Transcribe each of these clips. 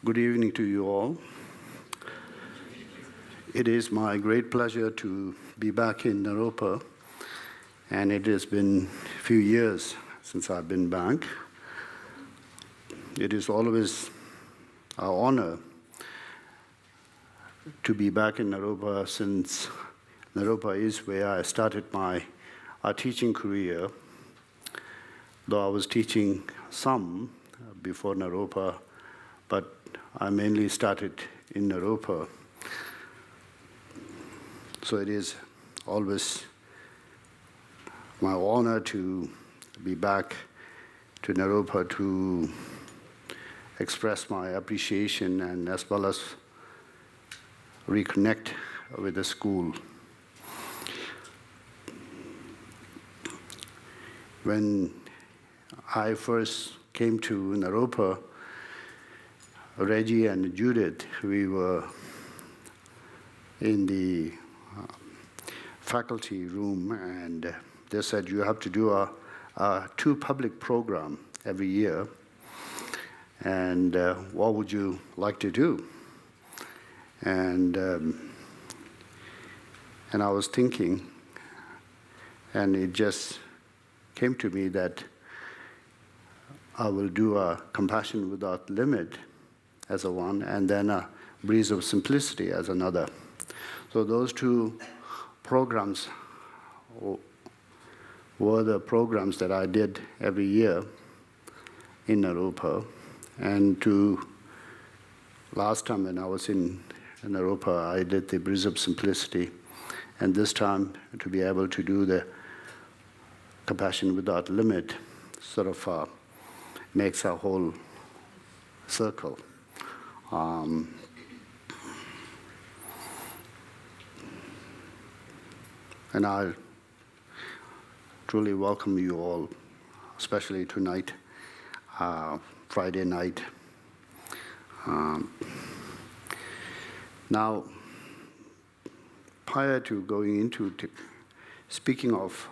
Good evening to you all. It is my great pleasure to be back in Naropa, and it has been a few years since I've been back. It is always an honor to be back in Naropa, since Naropa is where I started my teaching career, though I was teaching some before Naropa, but I mainly started in Naropa. So it is always my honor to be back to Naropa to express my appreciation and as well as reconnect with the school. When I first came to Naropa, Reggie and Judith, we were in the faculty room, and they said you have to do a two public program every year, and what would you like to do? And I was thinking, and it just came to me that I will do a Compassion Without Limit as a one, and then a Breeze of Simplicity as another. So those two programs were the programs that I did every year in Naropa. And last time when I was in Naropa, I did the Breeze of Simplicity. And this time, to be able to do the Compassion Without Limit sort of makes a whole circle. And I truly welcome you all, especially tonight, Friday night. Now, prior to going into speaking of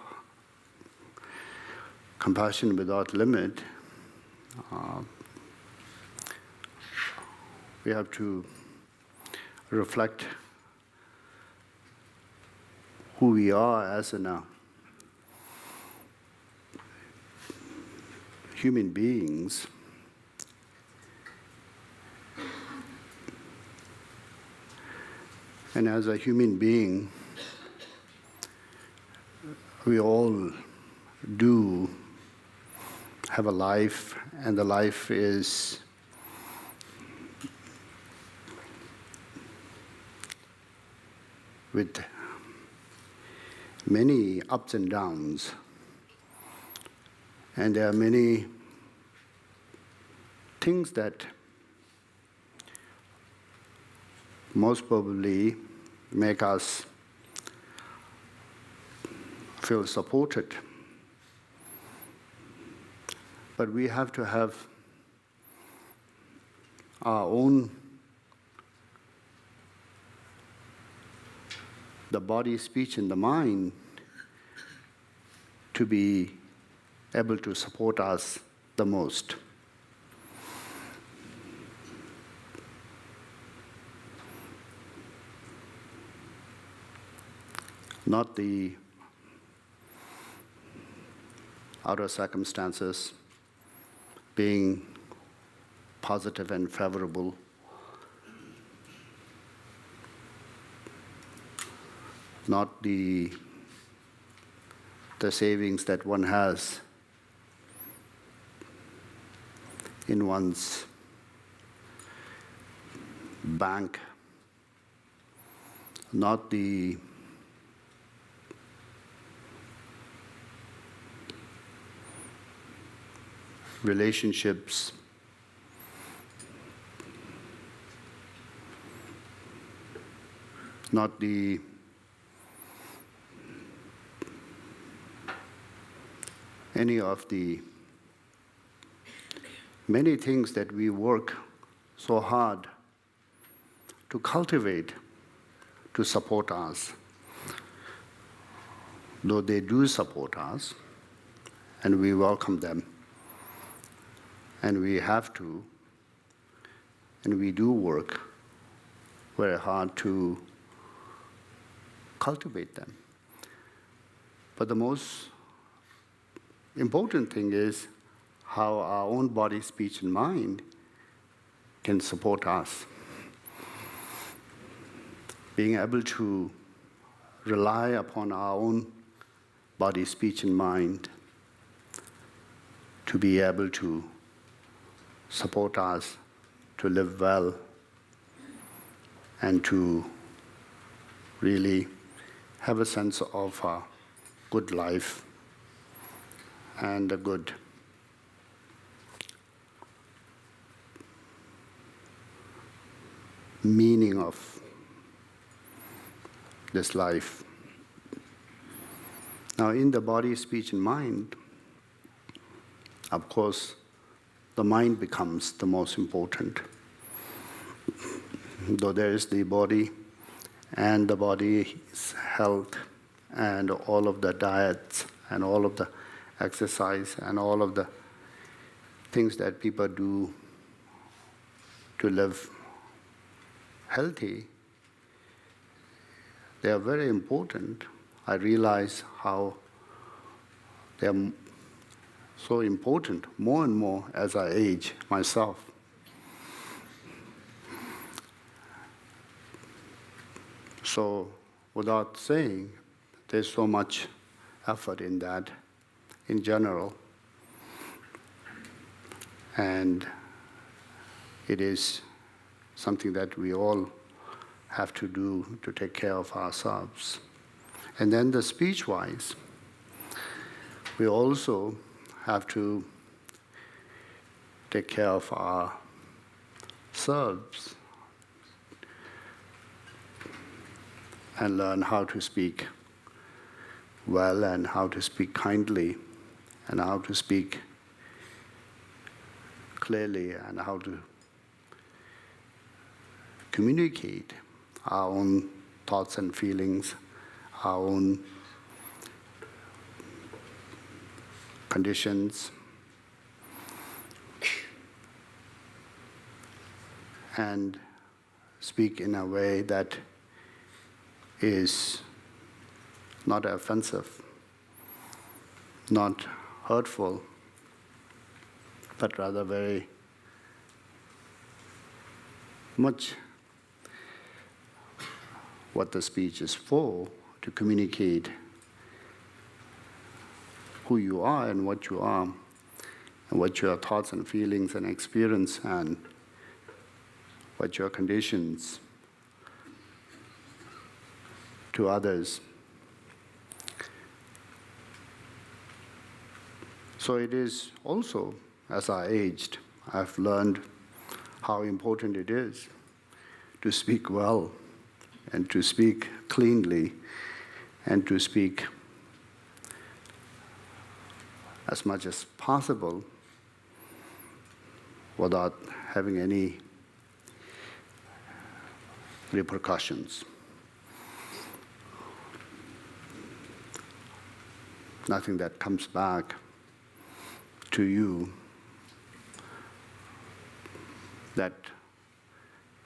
Compassion Without Limit, we have to reflect who we are as human beings. And as a human being, we all do have a life, and the life is with many ups and downs. And there are many things that most probably make us feel supported. But we have to have our own, the body, speech, and the mind to be able to support us the most. Not the outer circumstances being positive and favorable, not the savings that one has in one's bank, not the relationships, not the any of the many things that we work so hard to cultivate to support us. Though they do support us, and we welcome them, and we have to and we do work very hard to cultivate them. But the most important thing is how our own body, speech, and mind can support us. Being able to rely upon our own body, speech, and mind to be able to support us to live well and to really have a sense of a good life and a good meaning of this life. Now, in the body, speech, and mind, of course, the mind becomes the most important. Though there is the body and the body's health and all of the diets and all of the exercise and all of the things that people do to live healthy, they are very important. I realize how they are so important more and more as I age myself. So, without saying, there's so much effort in that in general. And it is something that we all have to do to take care of ourselves. And then the speech-wise, we also have to take care of ourselves and learn how to speak well and how to speak kindly and how to speak clearly and how to communicate our own thoughts and feelings, our own conditions, and speak in a way that is not offensive, not hurtful, but rather very much what the speech is for, to communicate who you are and what you are, and what your thoughts and feelings and experience and what your conditions to others. So it is also, as I aged, I've learned how important it is to speak well and to speak cleanly and to speak as much as possible without having any repercussions. Nothing that comes back to you that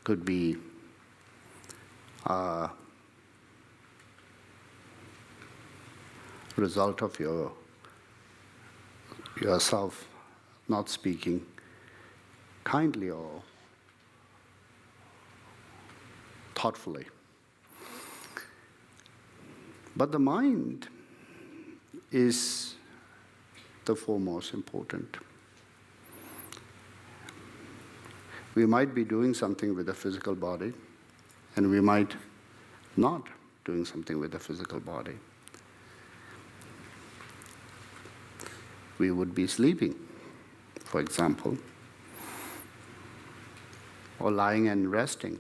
could be a result of yourself not speaking kindly or thoughtfully. But the mind is the foremost important. We might be doing something with the physical body, and we might not doing something with the physical body. We would be sleeping, for example, or lying and resting.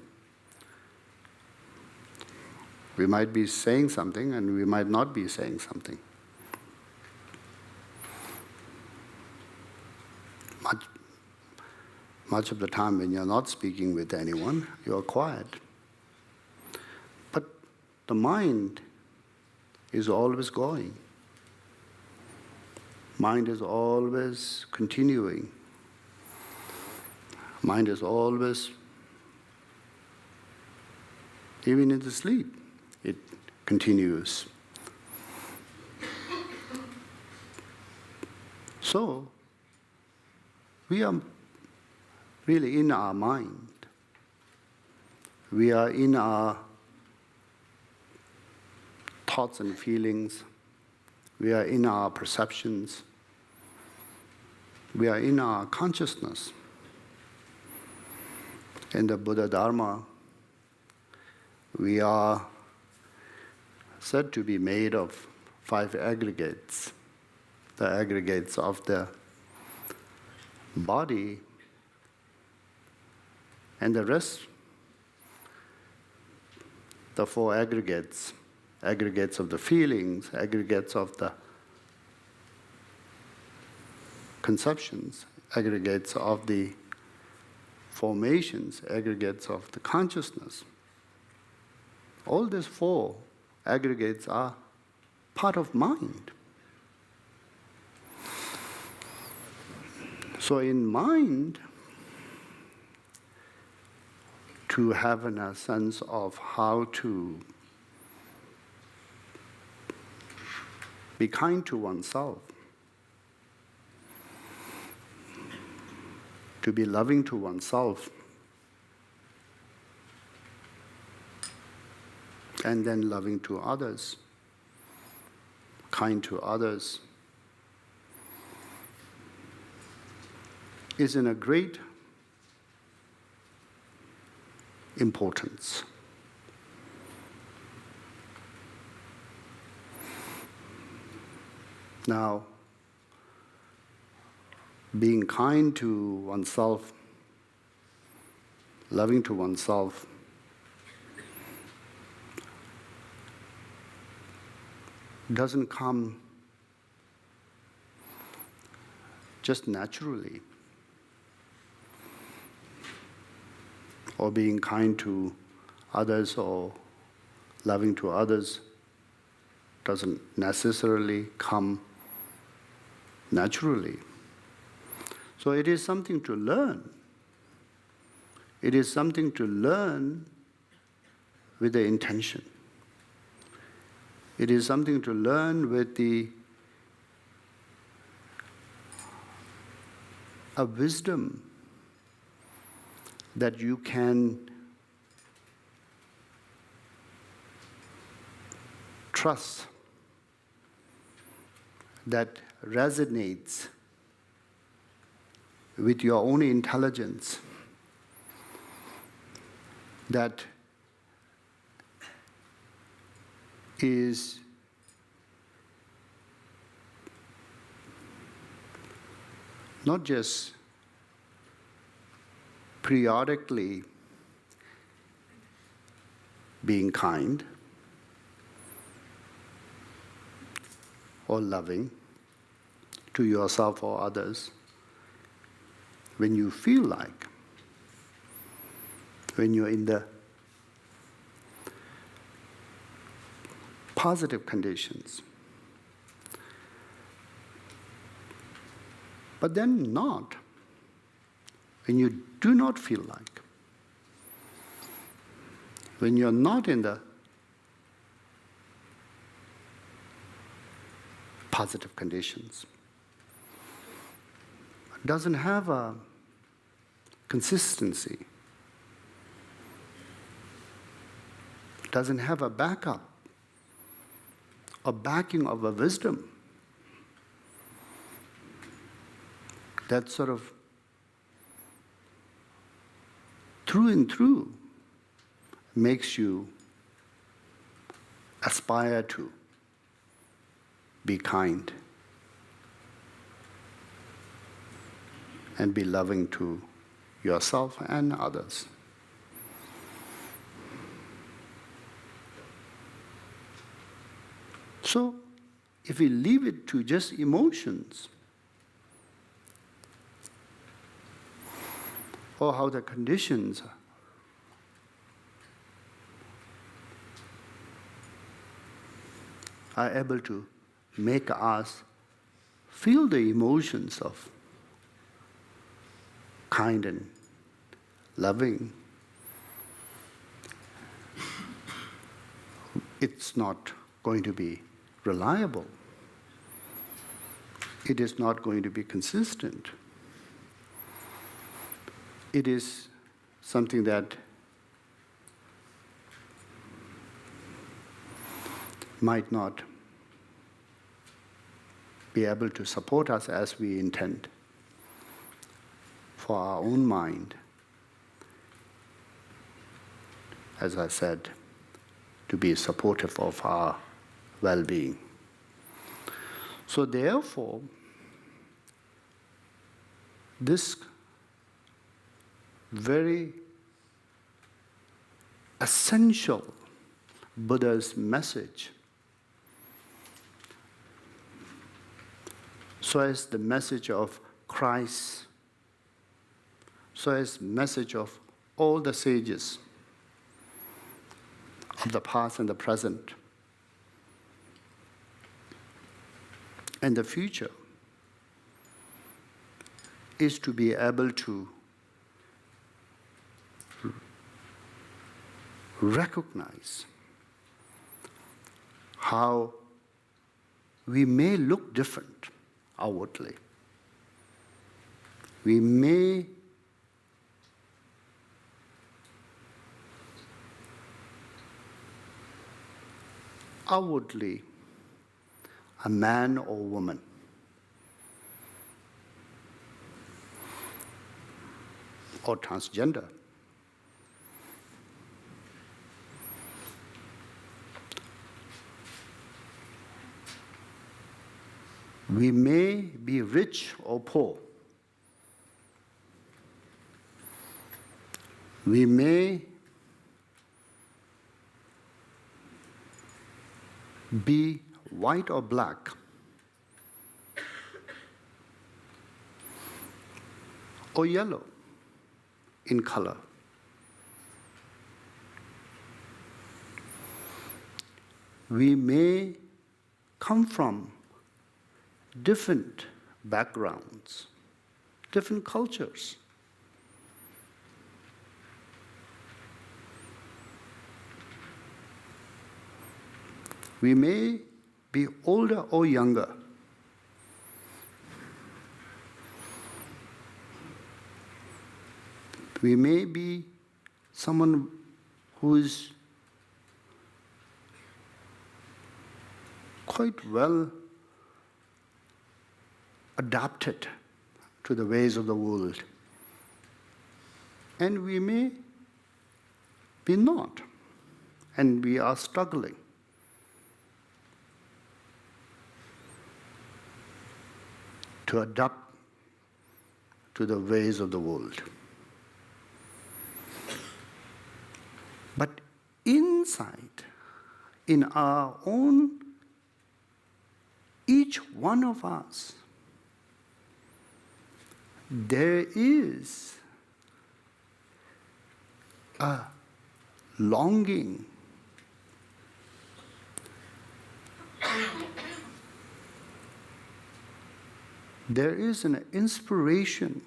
We might be saying something and we might not be saying something. Much of the time when you're not speaking with anyone, you're quiet. But the mind is always going. Mind is always continuing. Mind is always Even in the sleep, it continues. So, we are really in our mind. We are in our thoughts and feelings. We are in our perceptions. We are in our consciousness. In the Buddha Dharma, we are said to be made of 5 aggregates. The aggregates of the body and the rest, the 4 aggregates, aggregates of the feelings, aggregates of the conceptions, aggregates of the formations, aggregates of the consciousness. All these 4 aggregates are part of mind. So in mind, to have a sense of how to be kind to oneself, to be loving to oneself, and then loving to others, kind to others, is in a great importance. Now, being kind to oneself, loving to oneself, doesn't come just naturally. Or being kind to others or loving to others doesn't necessarily come naturally. So it is something to learn. It is something to learn with the intention. It is something to learn with a wisdom that you can trust, that resonates with your own intelligence, that is not just periodically being kind or loving to yourself or others when you feel like, when you're in the positive conditions. But then not when you do not feel like, when you're not in the positive conditions. It doesn't have a consistency. It doesn't have a backup, a backing of a wisdom that sort of through and through makes you aspire to be kind and be loving to yourself and others. So, if we leave it to just emotions, or how the conditions are able to make us feel the emotions of kind and loving, it's not going to be reliable. It is not going to be consistent. It is something that might not be able to support us as we intend for our own mind, as I said, to be supportive of our well-being. So therefore, this very essential Buddha's message, so as the message of Christ, so as the message of all the sages of the past and the present and the future, is to be able to recognize how we may look different outwardly. We may outwardly a man or woman, or transgender. We may be rich or poor. We may be white or black. Or yellow in color. We may come from different backgrounds, different cultures. We may be older or younger. We may be someone who is quite well adapted to the ways of the world. And we may be not, and we are struggling. To adapt to the ways of the world. But inside, in our own, each one of us, there is a longing there is an inspiration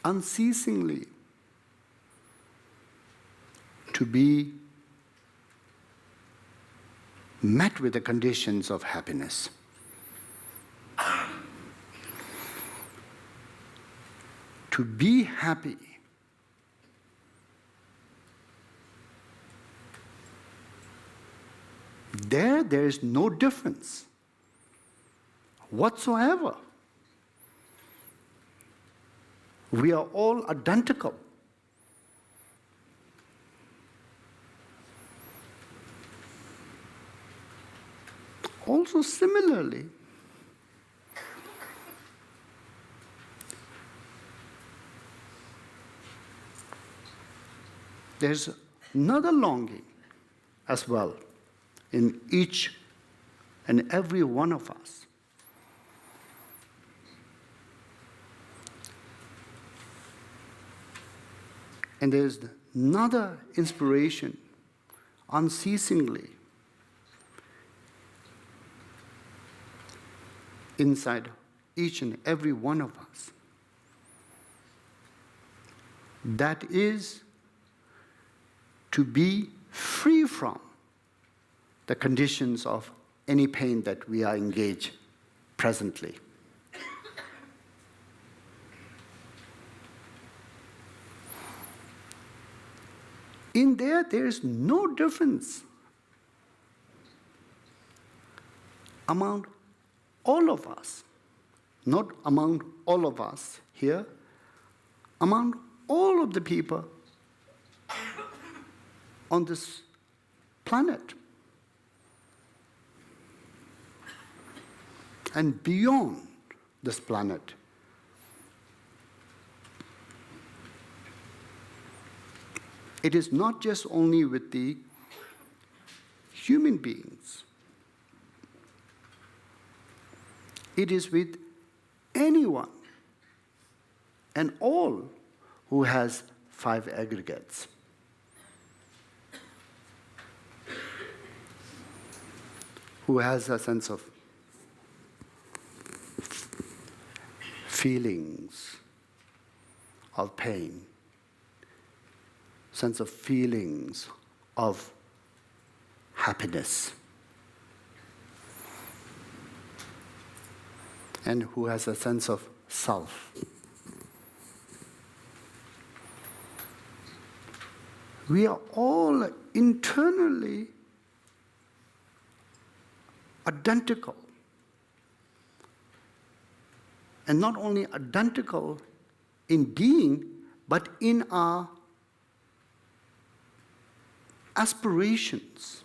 unceasingly to be met with the conditions of happiness. To be happy. There is no difference whatsoever. We are all identical. Also similarly, there's another longing as well in each and every one of us. And there's another inspiration unceasingly inside each and every one of us. That is to be free from the conditions of any pain that we are engaged presently. In there is no difference among all of us, not among all of us here, among all of the people on this planet and beyond this planet. It is not just only with the human beings. It is with anyone and all who has 5 aggregates. Who has a sense of feelings of pain, sense of feelings of happiness, and who has a sense of self. We are all internally identical. And not only identical in being, but in our aspirations,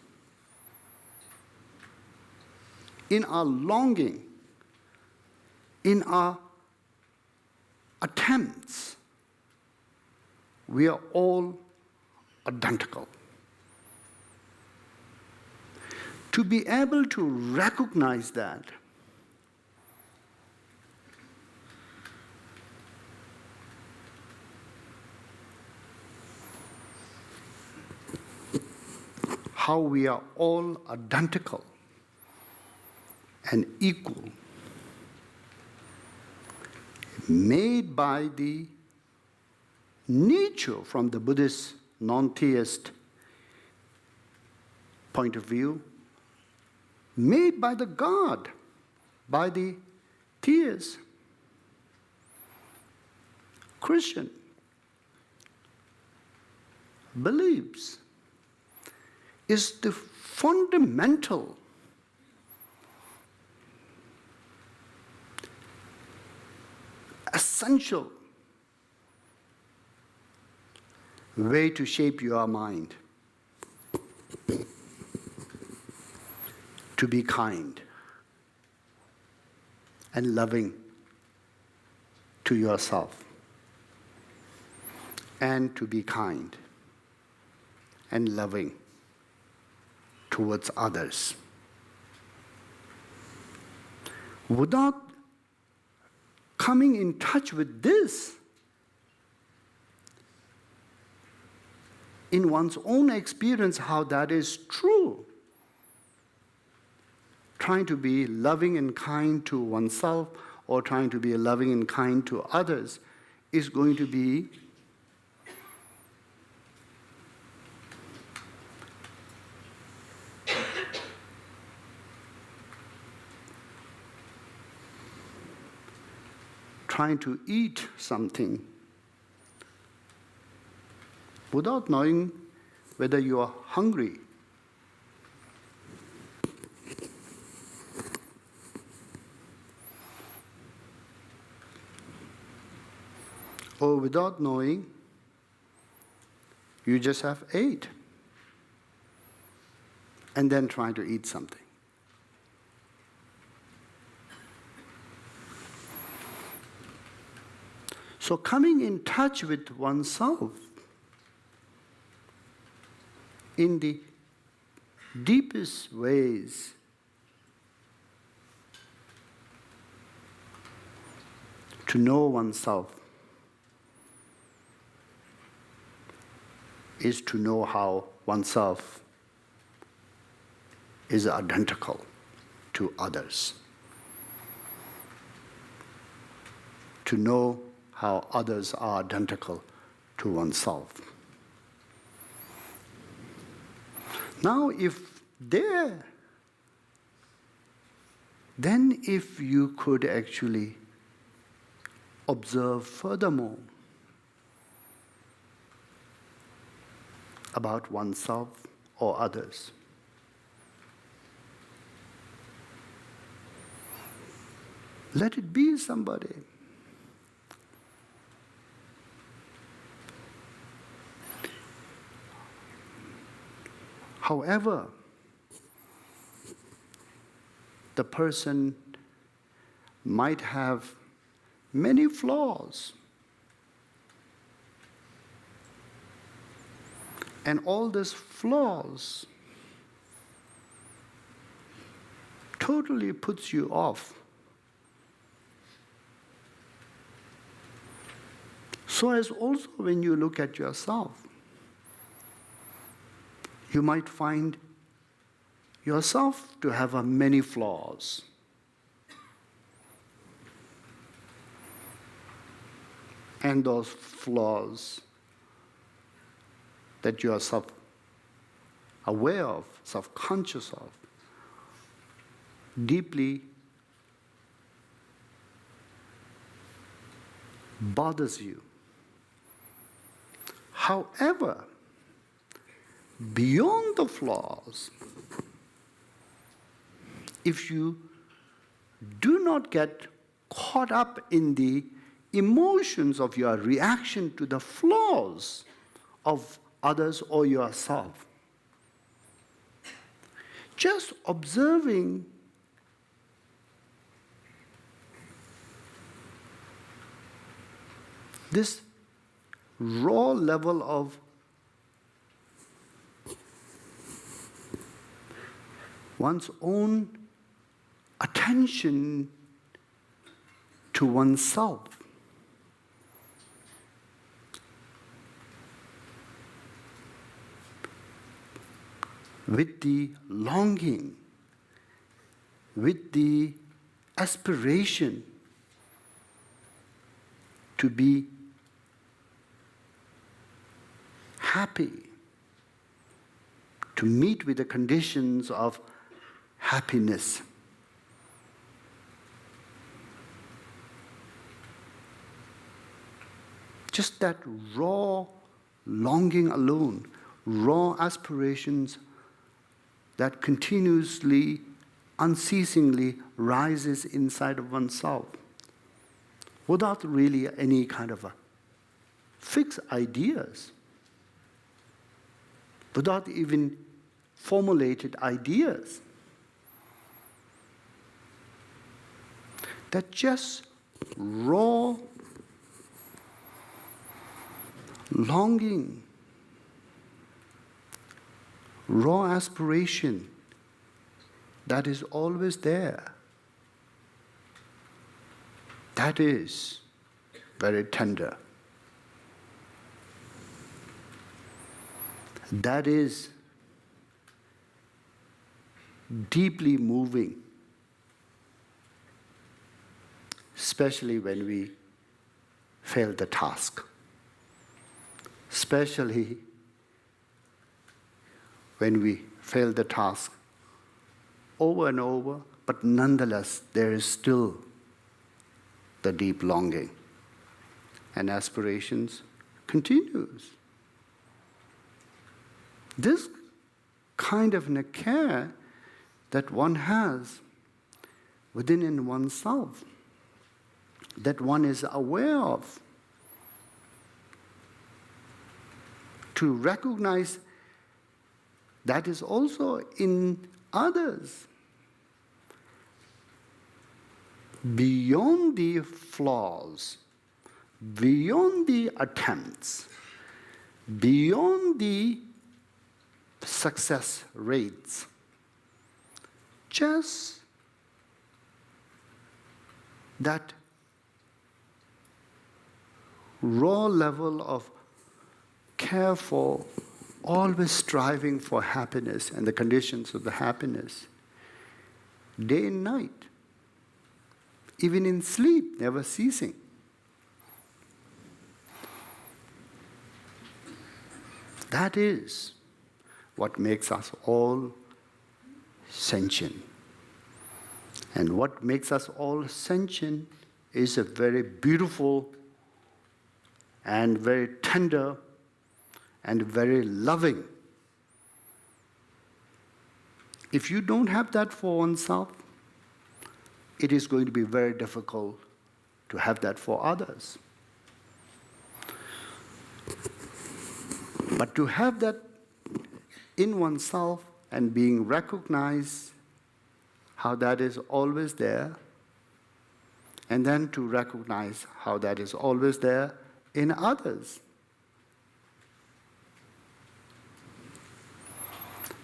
in our longing, in our attempts. We are all identical. To be able to recognize that, how we are all identical and equal, made by the nature from the Buddhist non-theist point of view, made by the God, by the theist, Christian, believes, is the fundamental essential way to shape your mind. To be kind and loving to yourself, and to be kind and loving towards others. Without coming in touch with this in one's own experience, how that is true, trying to be loving and kind to oneself or trying to be loving and kind to others is going to be trying to eat something without knowing whether you are hungry. Or without knowing, you just have ate and then trying to eat something. So coming in touch with oneself in the deepest ways to know oneself is to know how oneself is identical to others. To know how others are identical to oneself. Now, then if you could actually observe furthermore about oneself or others. Let it be somebody. However, the person might have many flaws. And all these flaws totally puts you off. So as also when you look at yourself, you might find yourself to have many flaws. And those flaws that you are self-aware of, self-conscious of, deeply bothers you. However, beyond the flaws, if you do not get caught up in the emotions of your reaction to the flaws of others or yourself, just observing this raw level of one's own attention to oneself. With the longing, with the aspiration to be happy, to meet with the conditions of happiness. Just that raw longing alone, raw aspirations that continuously, unceasingly rises inside of oneself without really any kind of fixed ideas, without even formulated ideas. That just raw longing, raw aspiration that is always there. That is very tender. That is deeply moving, especially when we fail the task. Especially when we fail the task over and over, but nonetheless there is still the deep longing and aspirations continues. This kind of care that one has within in oneself, that one is aware of, to recognize that is also in others, beyond the flaws, beyond the attempts, beyond the success rates, just that raw level of care for, always striving for happiness and the conditions of the happiness, day and night, even in sleep, never ceasing. That is what makes us all sentient. And what makes us all sentient is a very beautiful and very tender and very loving. If you don't have that for oneself, it is going to be very difficult to have that for others. But to have that in oneself and being recognized how that is always there, and then to recognize how that is always there in others,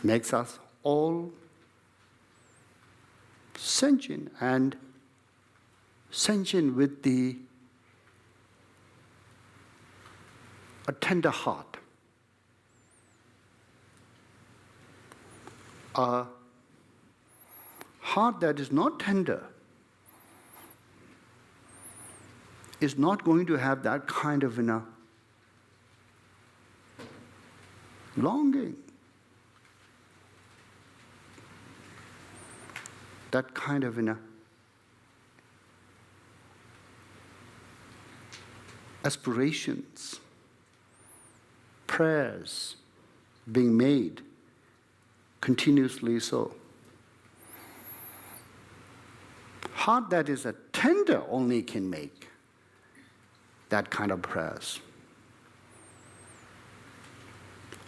makes us all sentient, and sentient with a tender heart. A heart that is not tender is not going to have that kind of longing, that kind of aspirations, prayers being made continuously so. Heart that is a tender only can make that kind of prayers.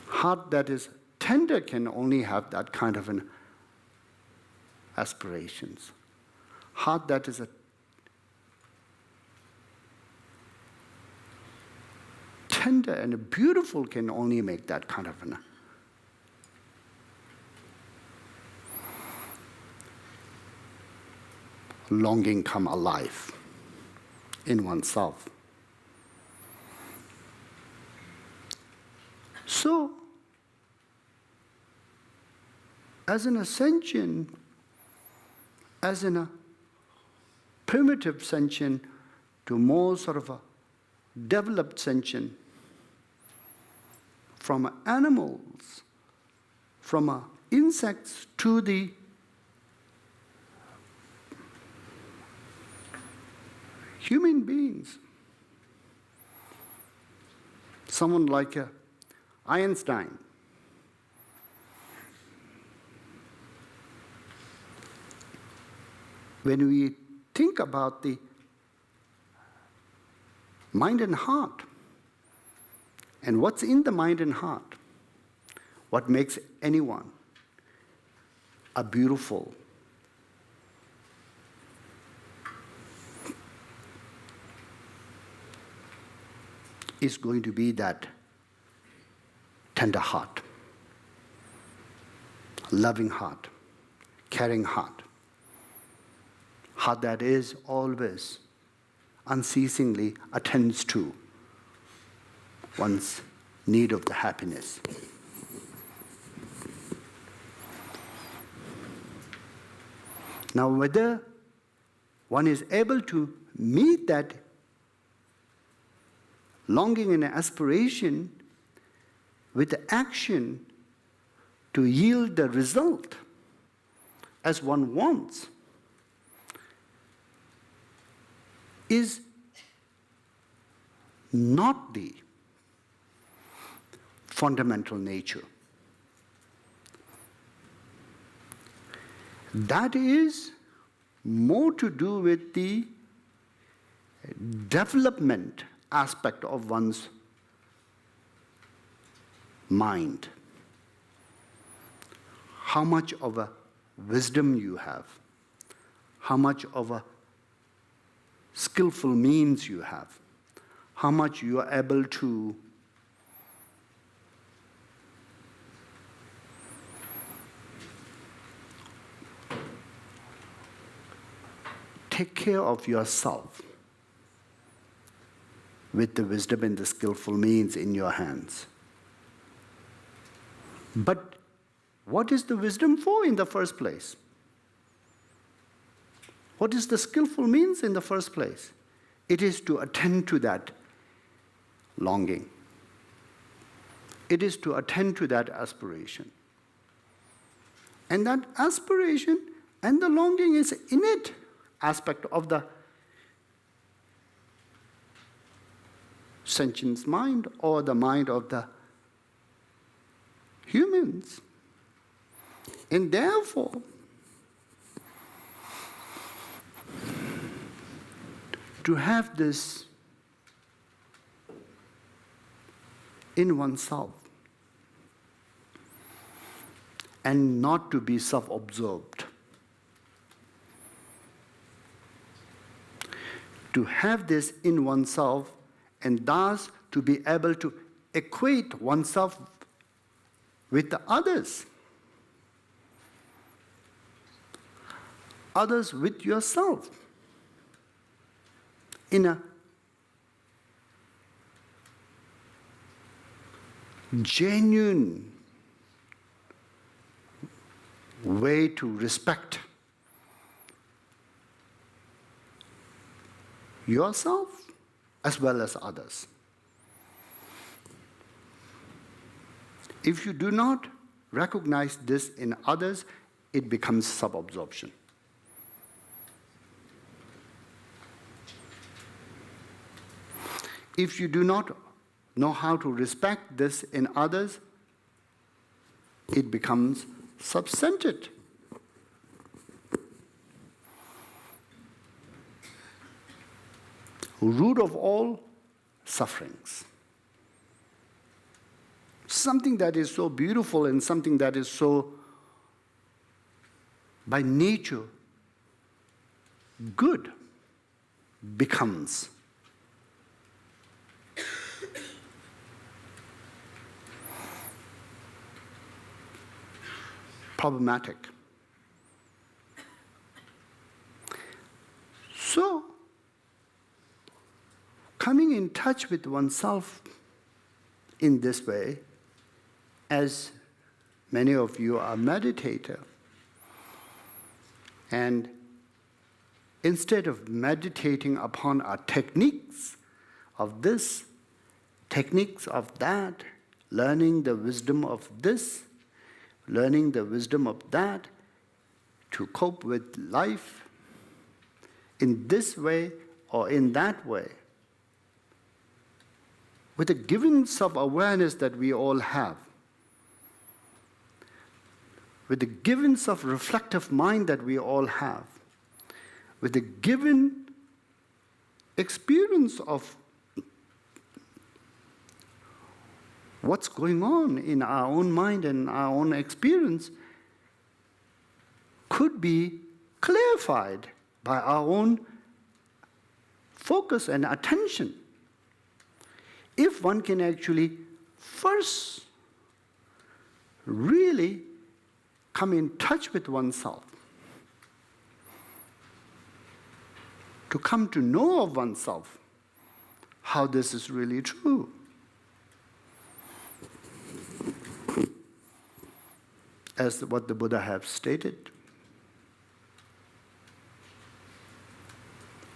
Heart that is tender can only have that kind of aspirations. Heart that is a tender and beautiful can only make that kind of longing come alive in oneself. So, as an ascension, as in a primitive sentient to more sort of a developed sentient, from animals, from insects to the human beings. Someone like Einstein. When we think about the mind and heart, and what's in the mind and heart, what makes anyone a beautiful, is going to be that tender heart, loving heart, caring heart, heart that is always unceasingly attends to one's need of the happiness. Now, whether one is able to meet that longing and aspiration with the action to yield the result as one wants is not the fundamental nature. That is more to do with the development aspect of one's mind. How much of a wisdom you have, how much of a skillful means you have, how much you are able to take care of yourself with the wisdom and the skillful means in your hands. But what is the wisdom for in the first place? What is the skillful means in the first place? It is to attend to that longing. It is to attend to that aspiration. And that aspiration and the longing is innate aspect of the sentient mind or the mind of the humans. And therefore, to have this in oneself and not to be self-absorbed. To have this in oneself and thus to be able to equate oneself with the others. Others with yourself. In a genuine way to respect yourself as well as others. If you do not recognize this in others, it becomes self-absorption. If you do not know how to respect this in others, it becomes self-centered. Root of all sufferings. Something that is so beautiful and something that is so, by nature, good, becomes problematic. So, coming in touch with oneself in this way, as many of you are meditator, and instead of meditating upon our techniques of this, techniques of that, learning the wisdom of this, learning the wisdom of that, to cope with life in this way or in that way, with a given self-awareness that we all have, with the given self-reflective mind that we all have, with the given experience of what's going on in our own mind and our own experience, could be clarified by our own focus and attention. If one can actually first really come in touch with oneself, to come to know of oneself how this is really true. As what the Buddha have stated.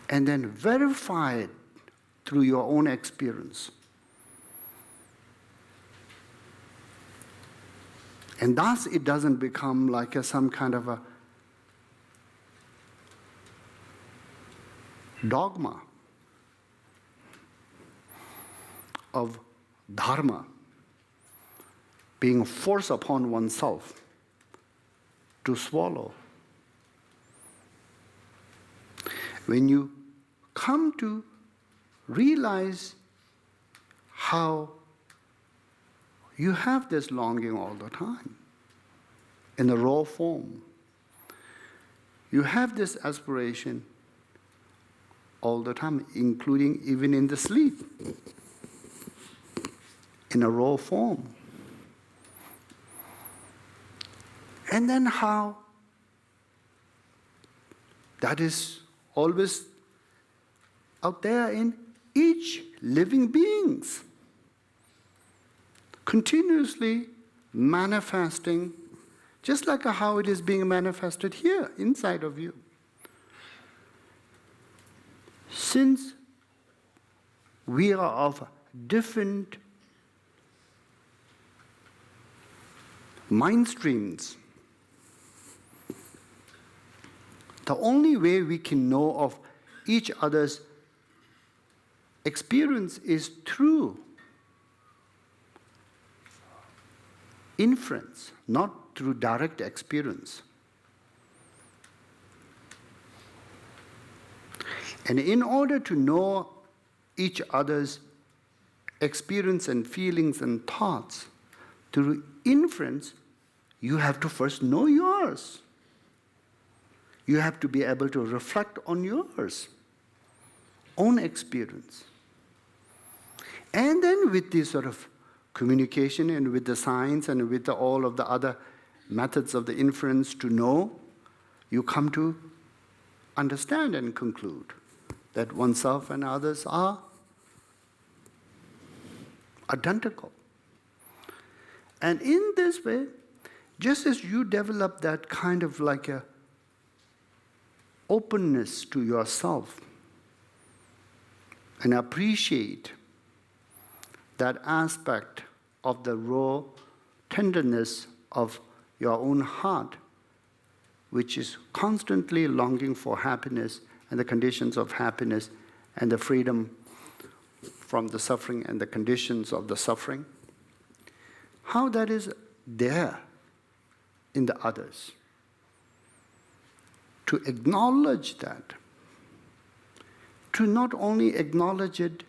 And then verify it through your own experience. And thus it doesn't become like some kind of a dogma of dharma being forced upon oneself to swallow. When you come to realize how you have this longing all the time in a raw form, you have this aspiration all the time, including even in the sleep, in a raw form. And then how that is always out there in each living beings, continuously manifesting, just like how it is being manifested here inside of you. Since we are of different mind streams. The only way we can know of each other's experience is through inference, not through direct experience. And in order to know each other's experience and feelings and thoughts through inference, you have to first know yours. You have to be able to reflect on yours, own experience. And then with this sort of communication and with the science and with all of the other methods of the inference to know, you come to understand and conclude that oneself and others are identical. And in this way, just as you develop that kind of like a openness to yourself and appreciate that aspect of the raw tenderness of your own heart, which is constantly longing for happiness and the conditions of happiness and the freedom from the suffering and the conditions of the suffering, how that is there in the others. To acknowledge that, to not only acknowledge it,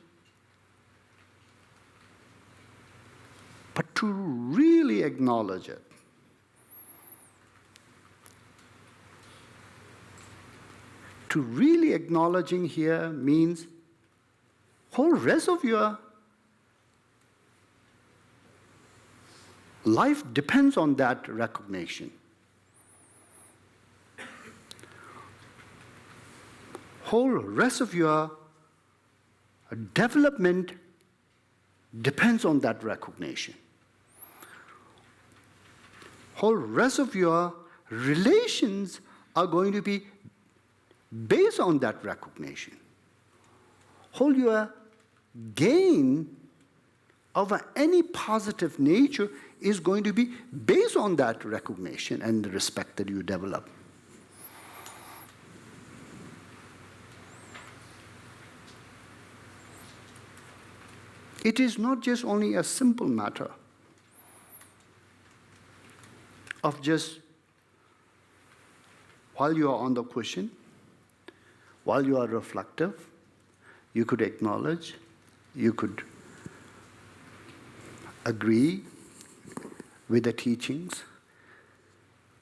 but to really acknowledge it. To really acknowledging here means whole rest of your life depends on that recognition. Whole rest of your development depends on that recognition. Whole rest of your relations are going to be based on that recognition. Whole your gain of any positive nature is going to be based on that recognition and the respect that you develop. It is not just only a simple matter of just while you are on the cushion, while you are reflective, you could acknowledge, you could agree with the teachings,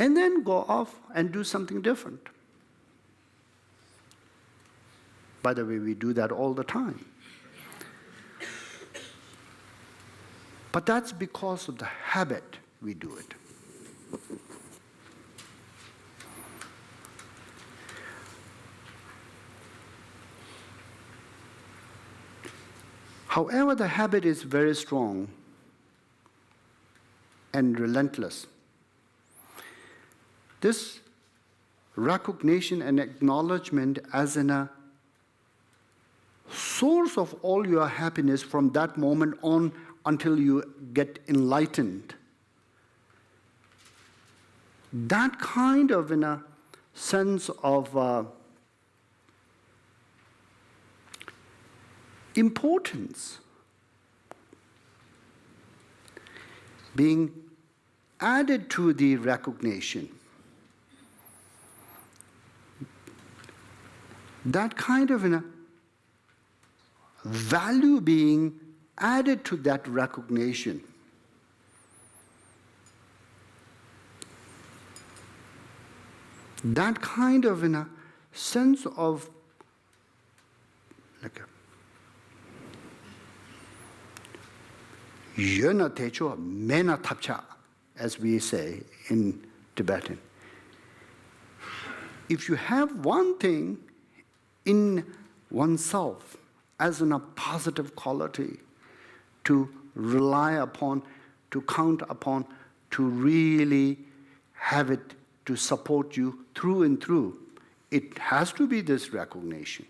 and then go off and do something different. By the way, we do that all the time. But that's because of the habit we do it. However, the habit is very strong and relentless. This recognition and acknowledgement as a source of all your happiness from that moment on until you get enlightened. That kind of sense of importance being added to the recognition. That kind of value being added to that recognition. That kind of sense of like yena techo mena tapcha, as we say in Tibetan. If you have one thing in oneself as a positive quality to rely upon, to count upon, to really have it to support you through and through, it has to be this recognition,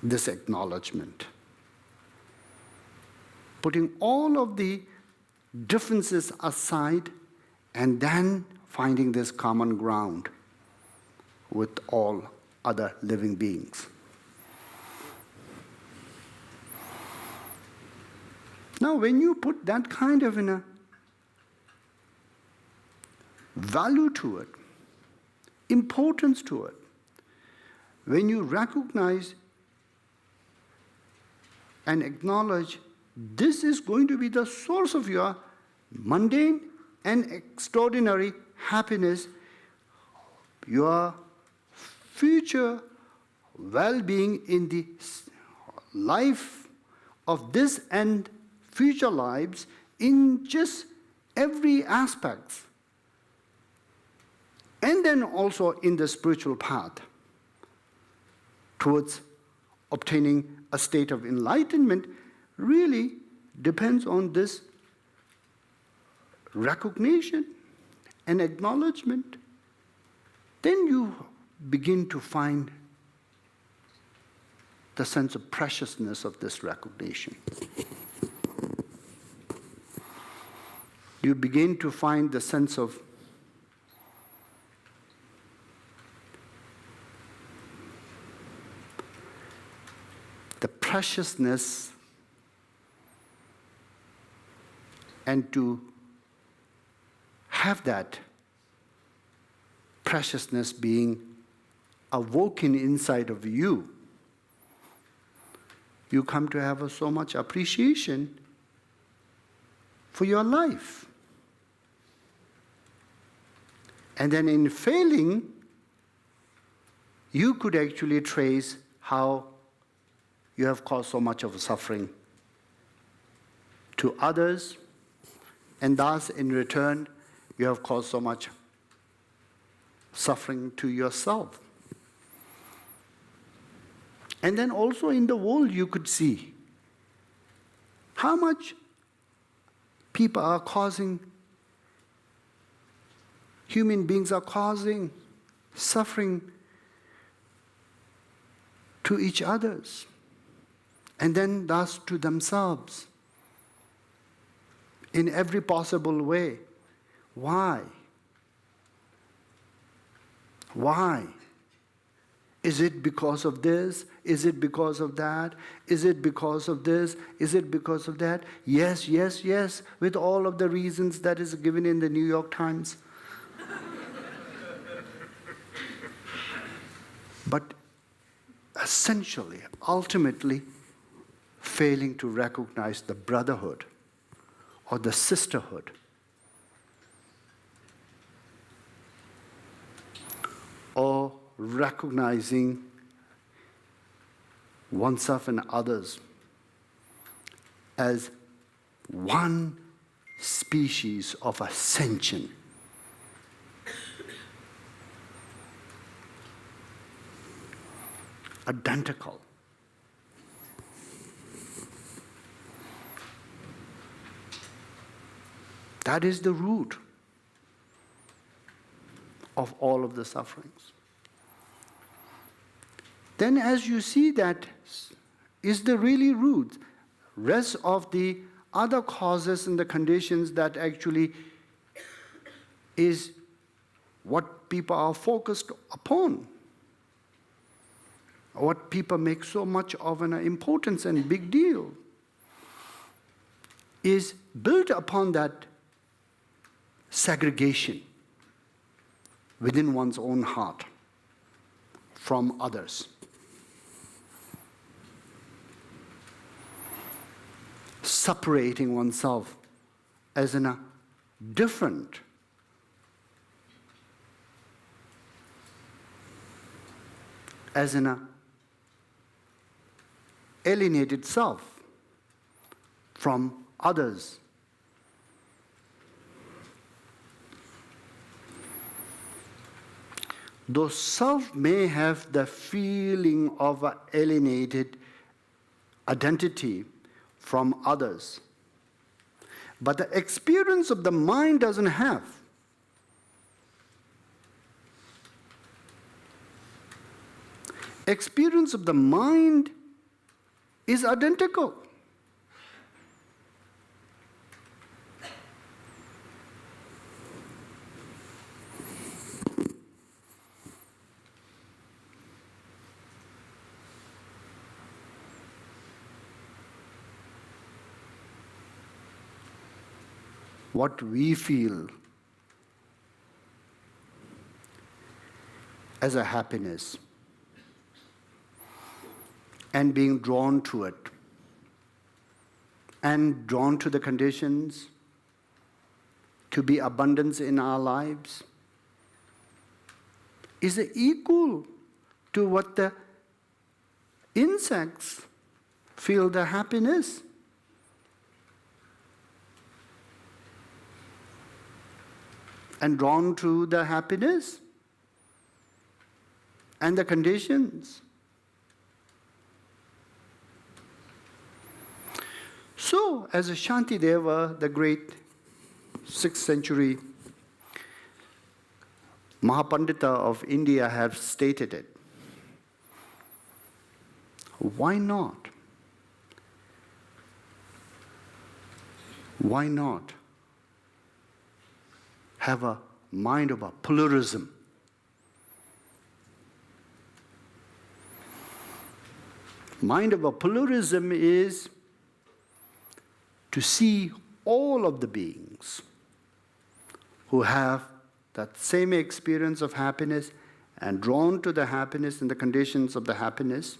this acknowledgement. Putting all of the differences aside, and then finding this common ground with all other living beings. Now, when you put that kind of a value to it, importance to it, when you recognize and acknowledge this is going to be the source of your mundane and extraordinary happiness, your future well-being in the life of this and future lives in just every aspect, and then also in the spiritual path towards obtaining a state of enlightenment, really depends on this recognition and acknowledgement. Then you begin to find the sense of preciousness of this recognition. You begin to find the sense of the preciousness, and to have that preciousness being awoken inside of you, you come to have so much appreciation for your life. And then in failing, you could actually trace how you have caused so much of suffering to others, and thus in return, you have caused so much suffering to yourself. And then also in the world, you could see how much people are causing, human beings are causing suffering to each others, and then thus to themselves in every possible way. Why? Why? Is it because of this? Is it because of that? Is it because of this? Is it because of that? Yes, yes, yes, with all of the reasons that is given in the New York Times. But essentially, ultimately, failing to recognize the brotherhood or the sisterhood or recognizing oneself and others as one species of ascension. Identical. That is the root of all of the sufferings. Then as you see that is the really root, rest of the other causes and the conditions that actually is what people are focused upon, what people make so much of an importance and big deal, is built upon that segregation within one's own heart from others. Separating oneself as in a different, as in a alienated self from others. Though self may have the feeling of an alienated identity from others, but the experience of the mind doesn't have. Experience of the mind is identical. what we feel as a happiness and being drawn to it and drawn to the conditions to be abundance in our lives is equal to what the insects feel the happiness. And drawn to the happiness and the conditions. So, as Shantideva, the great 6th century Mahapandita of India, have stated it, why not? Why not have a mind of a pluralism? Mind of a pluralism is to see all of the beings who have that same experience of happiness and drawn to the happiness and the conditions of the happiness.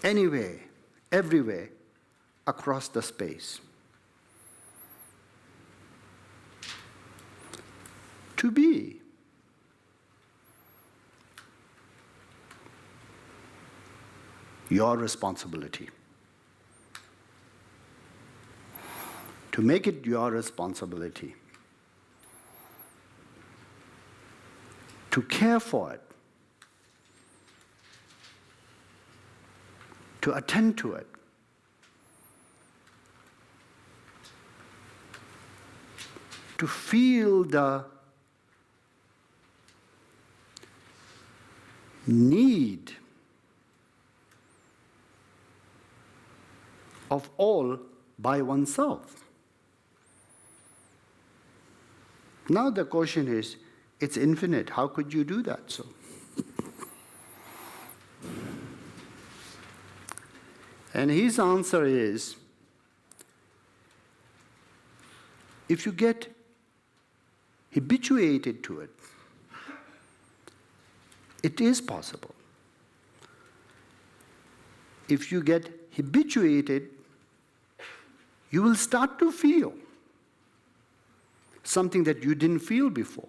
Anyway, everywhere, across the space. To be. Your responsibility. To make it your responsibility. To care for it. To attend to it. To feel the need of all by oneself. Now the question is, it's infinite. How could you do that so? And his answer is, if you get habituated to it, it is possible. If you get habituated, you will start to feel something that you didn't feel before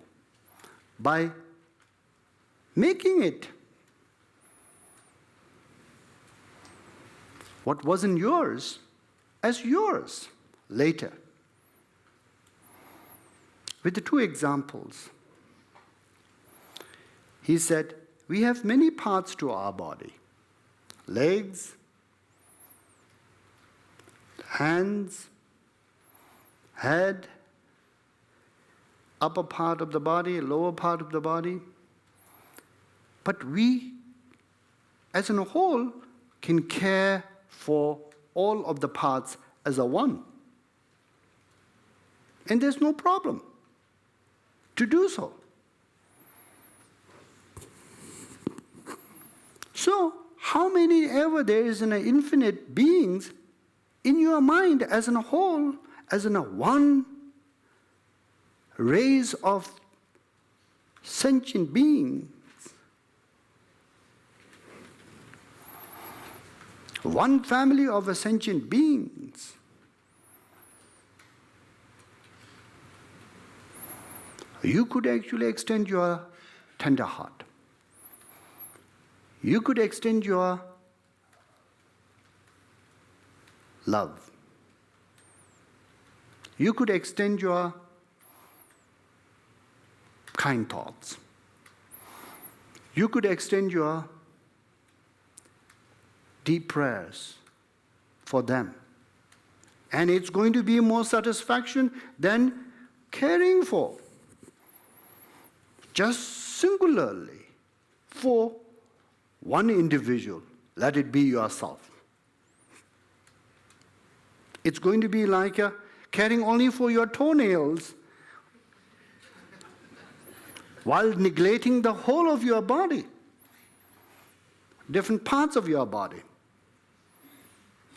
by making it what wasn't yours as yours later. With the 2 examples, he said, we have many parts to our body. Legs, hands, head, upper part of the body, lower part of the body. But we, as a whole, can care for all of the parts as a one. And there's no problem to do so. So, how many ever there is an infinite beings in your mind as a whole, as in a one race of sentient beings, one family of sentient beings. You could actually extend your tender heart. You could extend your love. You could extend your kind thoughts. You could extend your deep prayers for them. And it's going to be more satisfaction than caring for, just singularly, for one individual. Let it be yourself. It's going to be like caring only for your toenails while neglecting the whole of your body, different parts of your body.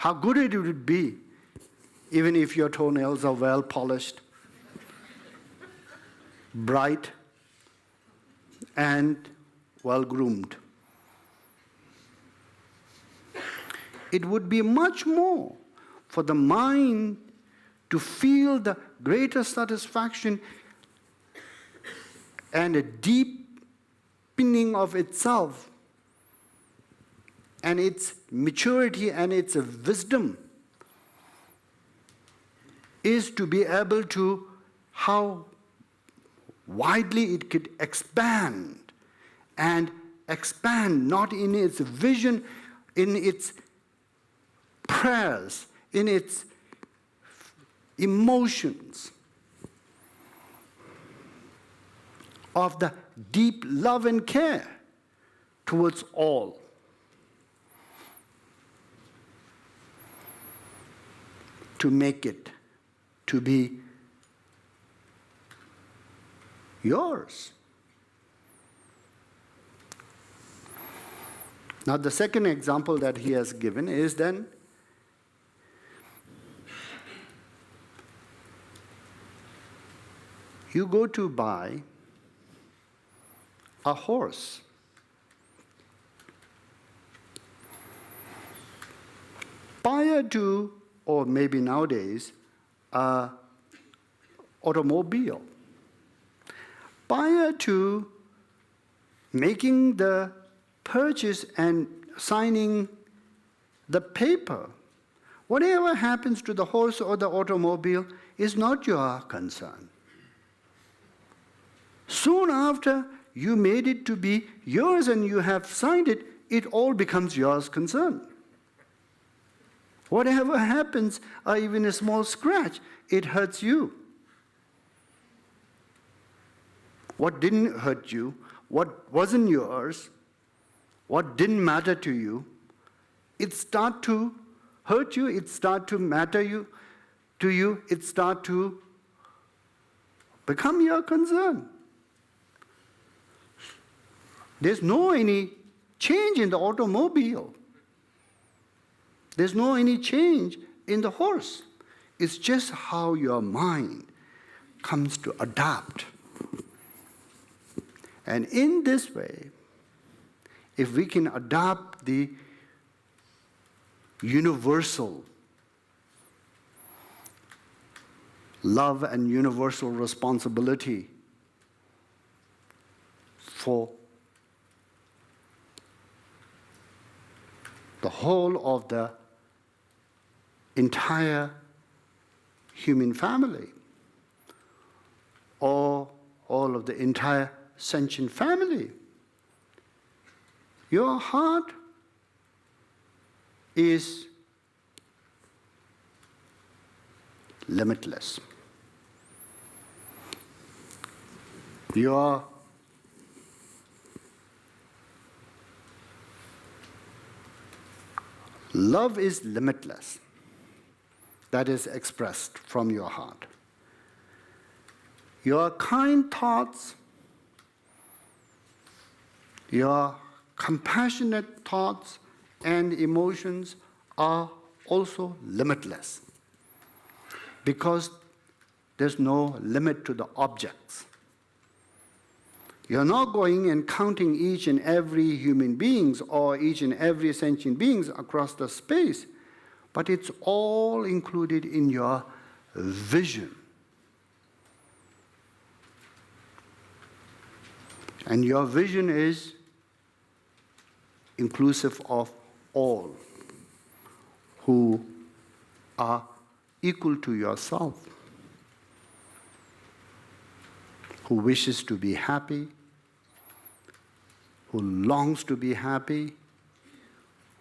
How good it would be, even if your toenails are well polished, bright, and well groomed. It would be much more for the mind to feel the greater satisfaction and a deepening of itself and its maturity and its wisdom is to be able to how widely it could expand, and expand not in its vision, in its prayers, in its emotions of the deep love and care towards all. To make it to be yours. Now, the second example that he has given is then you go to buy a horse. Prior to, or maybe nowadays, an automobile. Prior to making the purchase and signing the paper, whatever happens to the horse or the automobile is not your concern. Soon after you made it to be yours and you have signed it, it all becomes yours concern. Whatever happens, or even a small scratch, it hurts you. What didn't hurt you, what wasn't yours, what didn't matter to you, it start to hurt you, it start to matter to you, it start to become your concern. There's no any change in the automobile. There's no any change in the horse. It's just how your mind comes to adapt. And in this way, if we can adopt the universal love and universal responsibility for the whole of the entire human family, or all of the entire sentient family, your heart is limitless. Your love is limitless. That is expressed from your heart. Your kind thoughts, your compassionate thoughts and emotions are also limitless, because there's no limit to the objects. You're not going and counting each and every human beings or each and every sentient beings across the space, but it's all included in your vision. And your vision is inclusive of all who are equal to yourself, who wishes to be happy, who longs to be happy,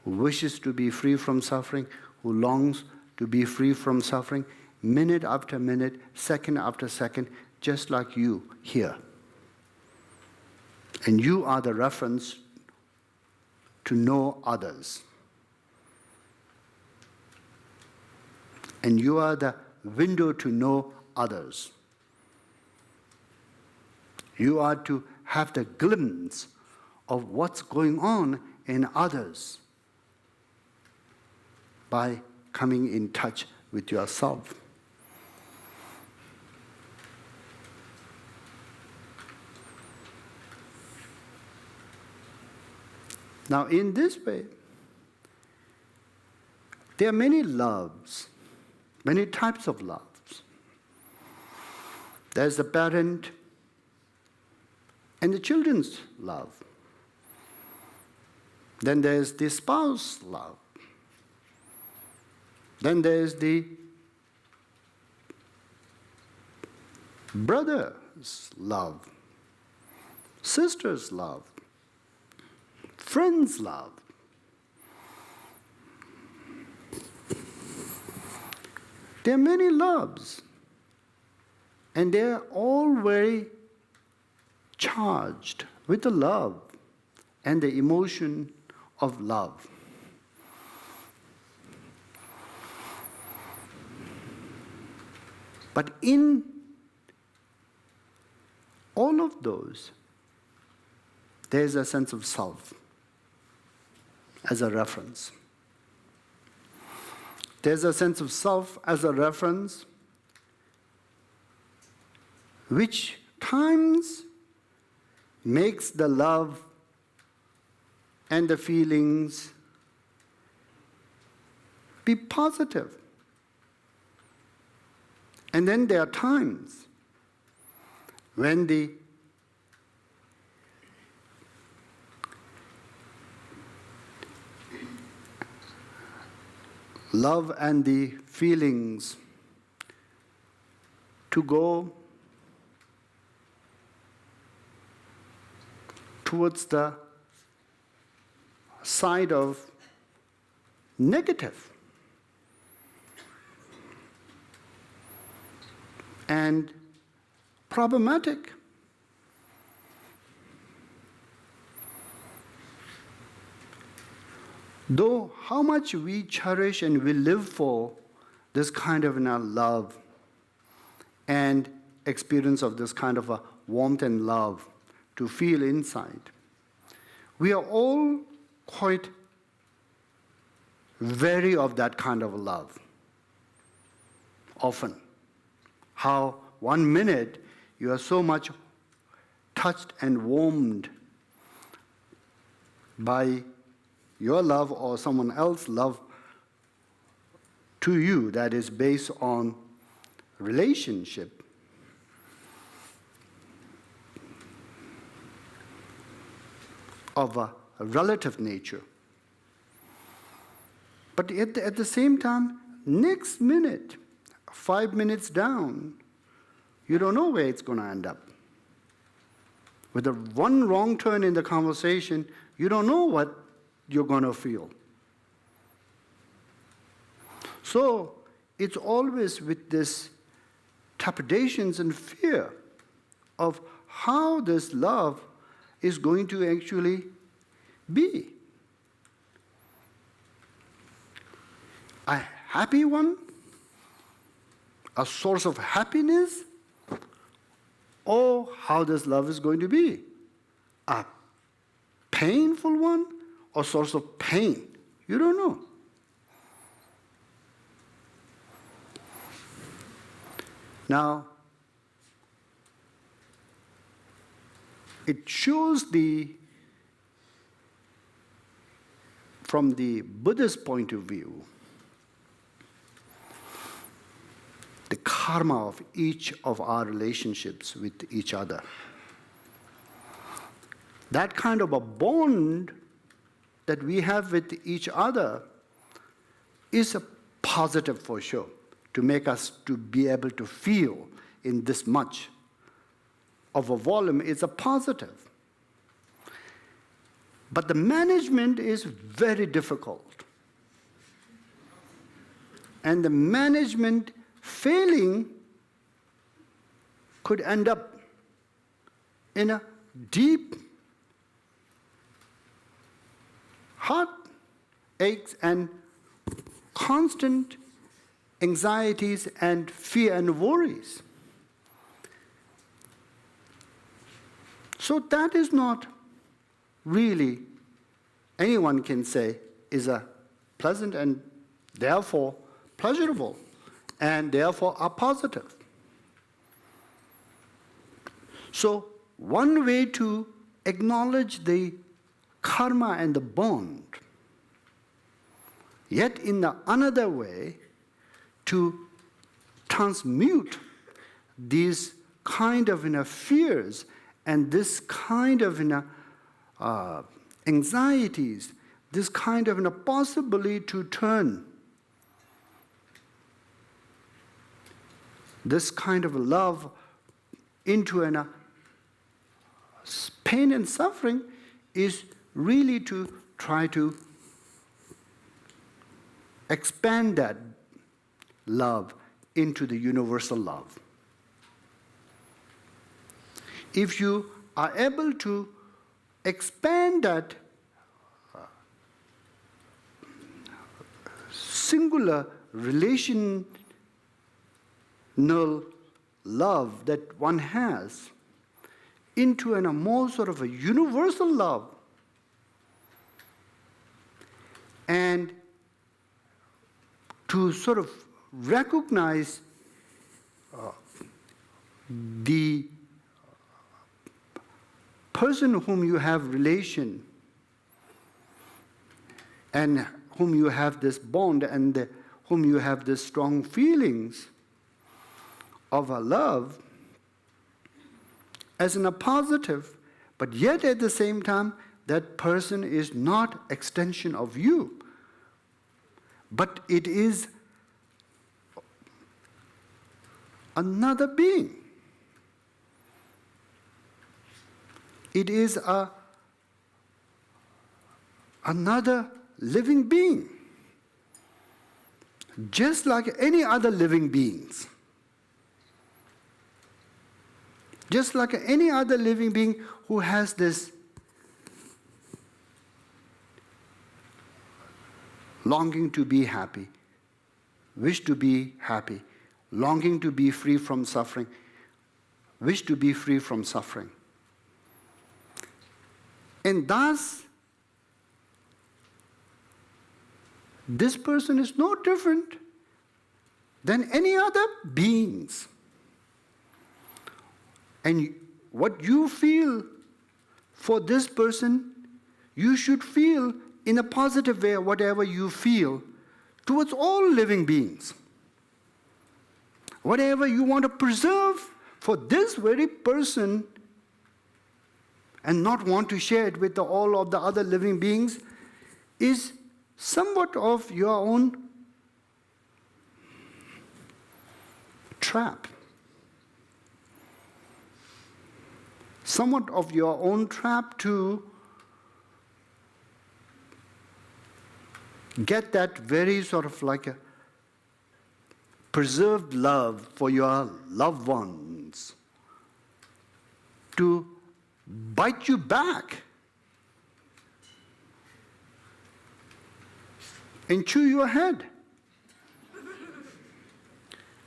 who wishes to be free from suffering, who longs to be free from suffering, minute after minute, second after second, just like you here. And you are the reference to know others. And you are the window to know others. You are to have the glimpse of what's going on in others by coming in touch with yourself. Now, in this way, there are many loves, many types of loves. There's the parent and the children's love. Then there's the spouse love. Then there's the brother's love, sister's love, friend's love. There are many loves, and they're all very charged with the love and the emotion of love. But in all of those, there's a sense of self as a reference. There's a sense of self as a reference which times makes the love and the feelings be positive. And then there are times when the love and the feelings to go towards the side of negative and problematic. Though how much we cherish and we live for this kind of love and experience of this kind of a warmth and love to feel inside, we are all quite wary of that kind of love. Often. How 1 minute you are so much touched and warmed by your love or someone else's love to you that is based on relationship. Of a relative nature. But at the same time, next minute, 5 minutes down, you don't know where it's going to end up. With a one wrong turn in the conversation, you don't know what you're going to feel. So it's always with this trepidations and fear of how this love is going to actually be. A happy one, a source of happiness, or how this love is going to be. A painful one, or source of pain. You don't know. Now, it shows from the Buddhist point of view, the karma of each of our relationships with each other. That kind of a bond that we have with each other is a positive for sure, to make us to be able to feel in this much of a volume is a positive. But the management is very difficult. And the management failing could end up in a deep heartaches and constant anxieties and fear and worries. So that is not really, anyone can say, is a pleasant and therefore pleasurable and therefore are positive. So one way to acknowledge the karma and the bond, yet in the another way to transmute these kind of fears and this kind of anxieties, this kind of possibility to turn this kind of love into pain and suffering is really to try to expand that love into the universal love. If you are able to expand that singular relational love that one has into a more sort of a universal love, and to sort of recognize the person whom you have relation and whom you have this bond and whom you have this strong feelings of a love as in a positive, but yet at the same time that person is not extension of you, but it is another being. It is another living being, just like any other living beings. Just like any other living being who has this longing to be happy, wish to be happy, longing to be free from suffering, wish to be free from suffering. And thus, this person is no different than any other beings. And what you feel for this person, you should feel in a positive way, whatever you feel towards all living beings. Whatever you want to preserve for this very person and not want to share it with all of the other living beings is somewhat of your own trap. Somewhat of your own trap to get that very sort of like a preserved love for your loved ones to bite you back and chew your head.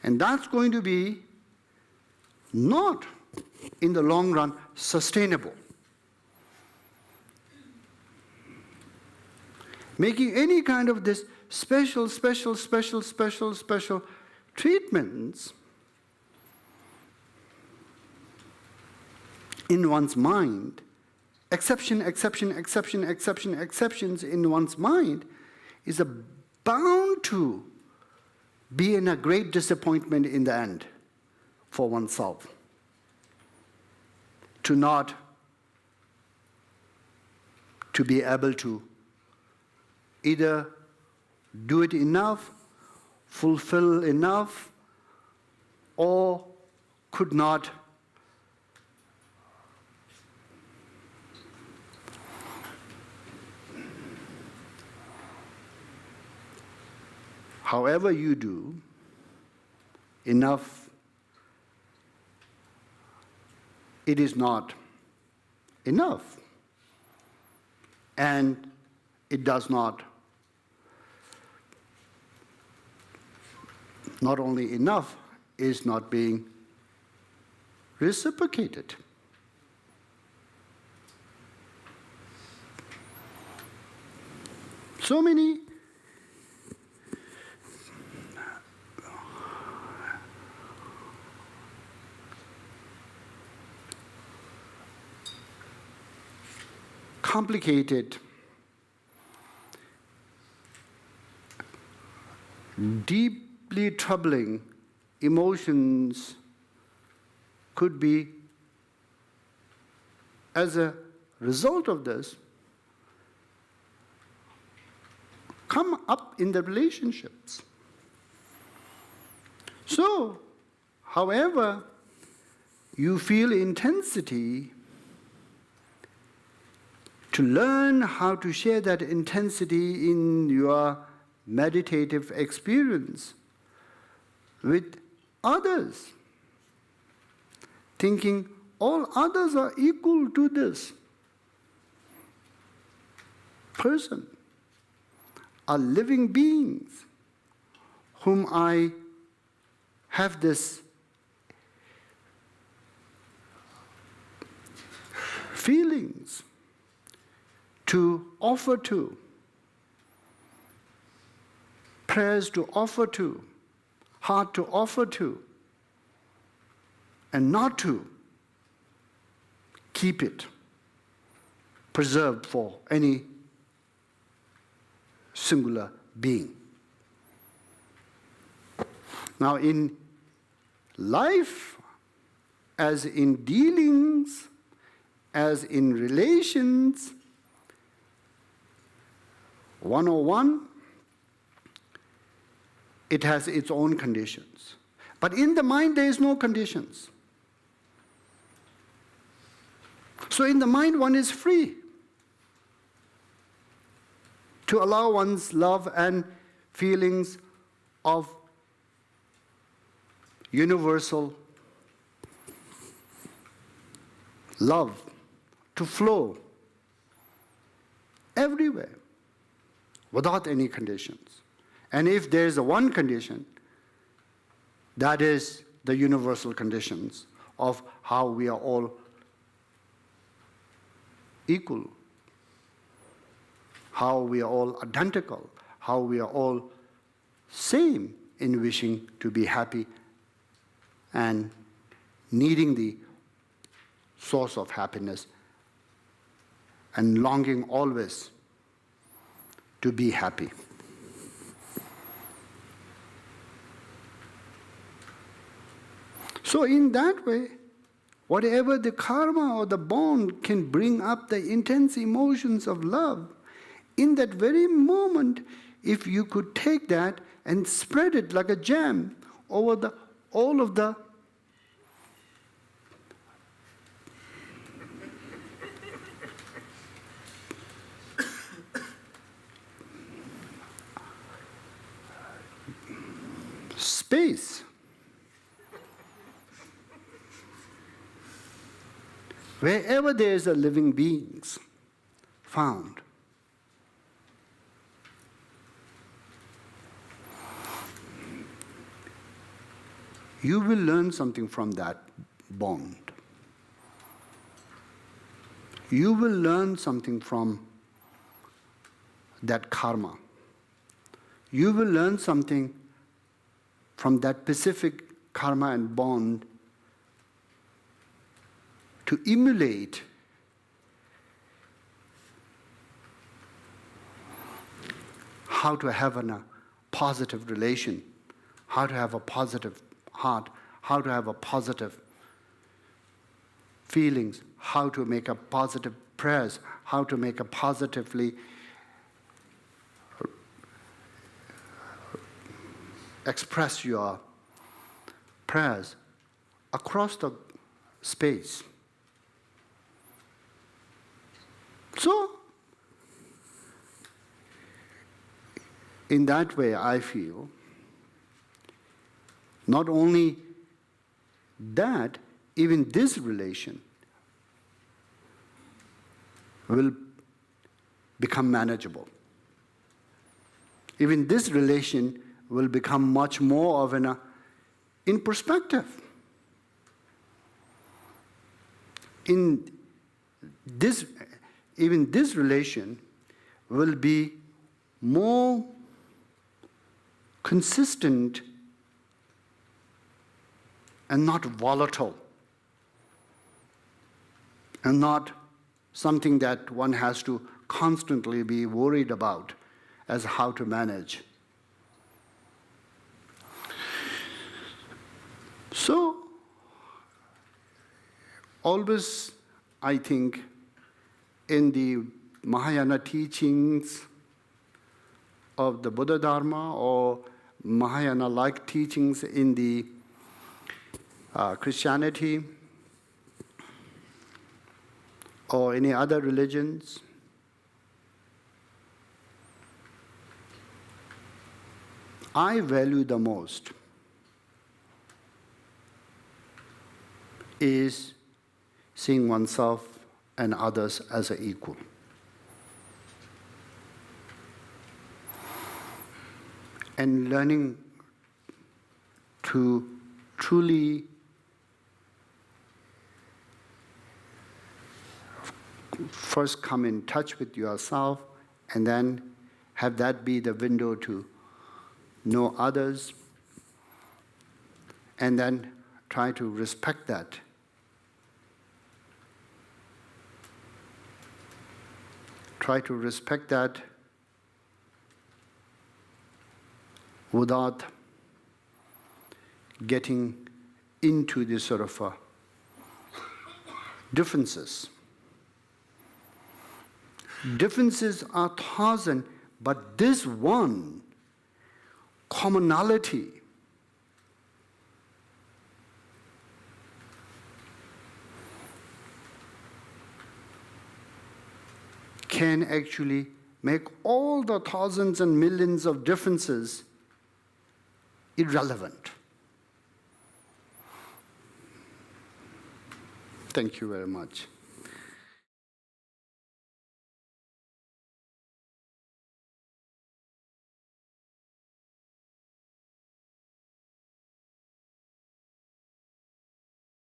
And that's going to be not in the long run sustainable. Making any kind of this special treatments in one's mind, exceptions in one's mind is bound to be in a great disappointment in the end for oneself. To not to be able to either do it enough, fulfill enough, or could not however you do enough, it is not enough. And it does not only enough, is not being reciprocated. So many complicated, deeply troubling emotions could be, as a result of this, come up in the relationships. So, however you feel intensity, to learn how to share that intensity in your meditative experience with others, thinking all others are equal to this person, are living beings whom I have this feelings to offer to, prayers to offer to, heart to offer to, and not to keep it preserved for any singular being. Now, in life, as in dealings, as in relations, 101, it has its own conditions. But in the mind, there is no conditions. So in the mind, one is free to allow one's love and feelings of universal love to flow everywhere without any conditions. And if there is a one condition, that is the universal conditions of how we are all equal, how we are all identical, how we are all same in wishing to be happy and needing the source of happiness and longing always to be happy. So in that way, whatever the karma or the bond can bring up the intense emotions of love, in that very moment, if you could take that and spread it like a jam over all of the space, wherever there is a living beings found, you will learn something from that bond. You will learn something from that karma. You will learn something from that specific karma and bond to emulate how to have a positive relation, how to have a positive heart, how to have a positive feelings, how to make a positive prayers, how to make a positively express your prayers across the space. So, in that way, I feel not only that, even this relation will become manageable. Even this relation will become much more of in perspective. Even this relation will be more consistent and not volatile and not something that one has to constantly be worried about as how to manage. So, always, I think, in the Mahayana teachings of the Buddha Dharma or Mahayana-like teachings in the Christianity or any other religions, I value the most is seeing oneself and others as an equal. And learning to truly first come in touch with yourself and then have that be the window to know others, and then try to respect that. Try to respect that without getting into this sort of differences. Differences are 1,000, but this one commonality can actually make all the thousands and millions of differences irrelevant. Thank you very much.